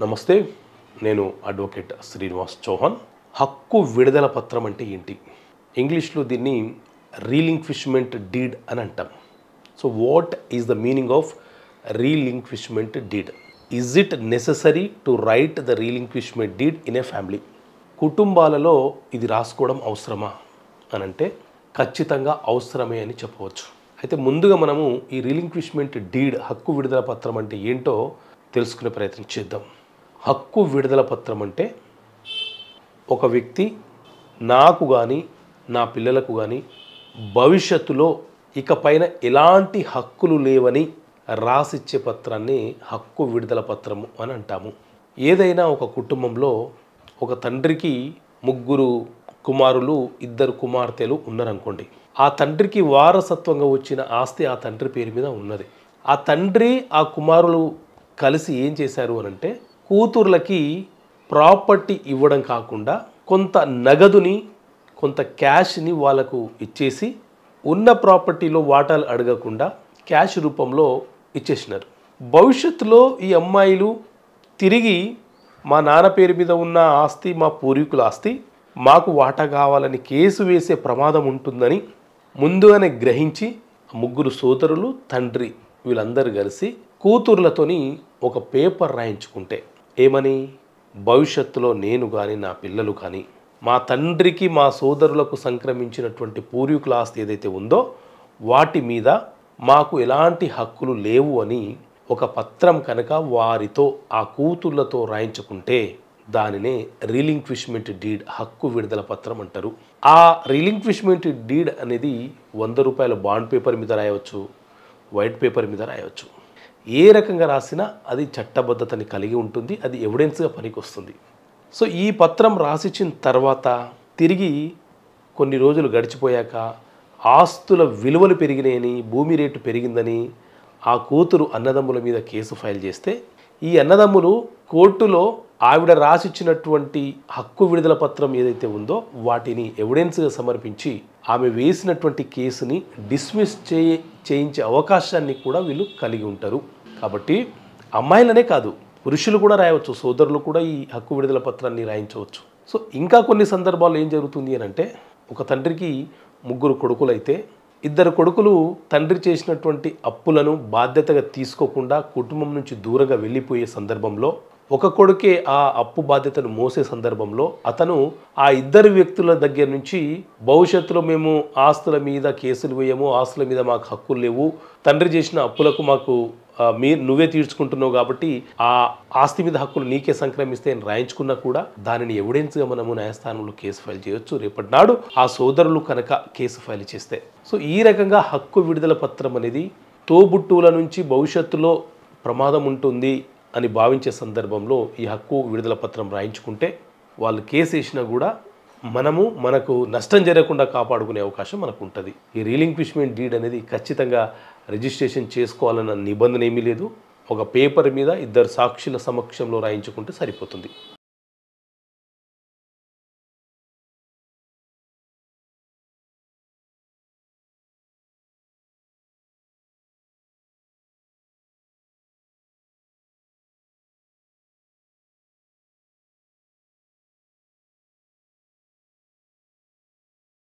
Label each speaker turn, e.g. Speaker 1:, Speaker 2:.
Speaker 1: నమస్తే, నేను అడ్వకేట్ శ్రీనివాస్ చౌహాన్. హక్కు విడుదల పత్రం అంటే ఏంటి? ఇంగ్లీష్లో దీన్ని రీలింక్విష్మెంట్ డీడ్ అని అంటాం. So what is the meaning of relinquishment deed? Is it necessary to write the relinquishment deed in a family? కుటుంబాలలో ఇది రాసుకోవడం అవసరమా అని అంటే ఖచ్చితంగా అవసరమే అని చెప్పవచ్చు. అయితే ముందుగా మనము ఈ రీలింక్విష్మెంట్ డీడ్, హక్కు విడుదల పత్రం అంటే ఏంటో తెలుసుకునే ప్రయత్నం చేద్దాం. హక్కు విడుదల పత్రం అంటే ఒక వ్యక్తి నాకు కానీ నా పిల్లలకు కానీ భవిష్యత్తులో ఇకపైన ఎలాంటి హక్కులు లేవని రాసిచ్చే పత్రాన్ని హక్కు విడుదల పత్రము అని అంటాము. ఏదైనా ఒక కుటుంబంలో ఒక తండ్రికి 3 కుమారులు, 2 కుమార్తెలు ఉన్నారనుకోండి. ఆ తండ్రికి వారసత్వంగా వచ్చిన ఆస్తి ఆ తండ్రి పేరు మీద ఉన్నది. ఆ తండ్రి ఆ కుమారులు కలిసి ఏం చేశారు అని అంటే కూతుర్లకి ప్రాపర్టీ ఇవ్వడం కాకుండా కొంత నగదుని, కొంత క్యాష్ని వాళ్ళకు ఇచ్చేసి ఉన్న ప్రాపర్టీలో వాటాలు అడగకుండా క్యాష్ రూపంలో ఇచ్చేసినారు. భవిష్యత్తులో ఈ అమ్మాయిలు తిరిగి మా నాన్న పేరు మీద ఉన్న ఆస్తి, మా పూర్వీకుల ఆస్తి మాకు వాటా కావాలని కేసు వేసే ప్రమాదం ఉంటుందని ముందుగానే గ్రహించి 3 సోదరులు, తండ్రి వీళ్ళందరూ కలిసి కూతుర్లతోని ఒక పేపర్ రాయించుకుంటే ఏమని, భవిష్యత్తులో నేను కానీ నా పిల్లలు కానీ మా తండ్రికి మా సోదరులకు సంక్రమించినటువంటి పూర్వీకుల ఆస్తి ఏదైతే ఉందో వాటి మీద మాకు ఎలాంటి హక్కులు లేవు అని ఒక పత్రం కనుక వారితో, ఆ కూతుర్లతో రాయించుకుంటే దానినే రీలింక్విష్మెంట్ డీడ్, హక్కు విడుదల పత్రం అంటారు. ఆ రీలింక్విష్మెంట్ డీడ్ అనేది 100 రూపాయల బాండ్ పేపర్ మీద రాయవచ్చు, వైట్ పేపర్ మీద రాయవచ్చు. ఏ రకంగా రాసినా అది చట్టబద్ధతని కలిగి ఉంటుంది, అది ఎవిడెన్స్గా పనికి వస్తుంది. సో ఈ పత్రం రాసిచ్చిన తర్వాత తిరిగి కొన్ని రోజులు గడిచిపోయాక ఆస్తుల విలువలు పెరిగినాయని, భూమి రేటు పెరిగిందని ఆ కూతురు అన్నదమ్ముల మీద కేసు ఫైల్ చేస్తే ఈ అన్నదమ్ములు కోర్టులో ఆవిడ రాసిచ్చినటువంటి హక్కు విడుదల పత్రం ఏదైతే ఉందో వాటిని ఎవిడెన్స్గా సమర్పించి ఆమె వేసినటువంటి కేసుని డిస్మిస్ చేయించే అవకాశాన్ని కూడా వీళ్ళు కలిగి ఉంటారు. కాబట్టి అమ్మాయిలనే కాదు, పురుషులు కూడా రాయవచ్చు, సోదరులు కూడా ఈ హక్కు విడుదల పత్రాన్ని రాయించవచ్చు. సో ఇంకా కొన్ని సందర్భాల్లో ఏం జరుగుతుంది అని అంటే, ఒక తండ్రికి 3 కొడుకులు అయితే 2 కొడుకులు తండ్రి చేసినటువంటి అప్పులను బాధ్యతగా తీసుకోకుండా కుటుంబం నుంచి దూరంగా వెళ్ళిపోయే సందర్భంలో ఒక కొడుకే ఆ అప్పు బాధ్యతను మోసే సందర్భంలో అతను ఆ 2 వ్యక్తుల దగ్గర నుంచి భవిష్యత్తులో మేము ఆస్తుల మీద కేసులు వేయము, ఆస్తుల మీద మాకు హక్కులు లేవు, తండ్రి చేసిన అప్పులకు మాకు నువ్వే తీర్చుకుంటున్నావు కాబట్టి ఆ ఆస్తి మీద హక్కులు నీకే సంక్రమిస్తే అని రాయించుకున్నా కూడా దానిని ఎవిడెన్స్గా మనము న్యాయస్థానంలో కేసు ఫైల్ చేయొచ్చు. రేపటి నాడు ఆ సోదరులు కనుక కేసు ఫైల్ చేస్తే. సో ఈ రకంగా హక్కు విడుదల పత్రం అనేది తోబుట్టువుల నుంచి భవిష్యత్తులో ప్రమాదం ఉంటుంది అని భావించే సందర్భంలో ఈ హక్కు విడుదల పత్రం రాయించుకుంటే వాళ్ళు కేసు వేసినా కూడా మనకు నష్టం జరగకుండా కాపాడుకునే అవకాశం మనకు ఉంటుంది. ఈ రీలింక్విష్మెంట్ డీడ్ అనేది ఖచ్చితంగా రిజిస్ట్రేషన్ చేసుకోవాలన్న నిబంధన ఏమీ లేదు. ఒక పేపర్ మీద 2 సాక్షుల సమక్షంలో రాయించుకుంటే సరిపోతుంది.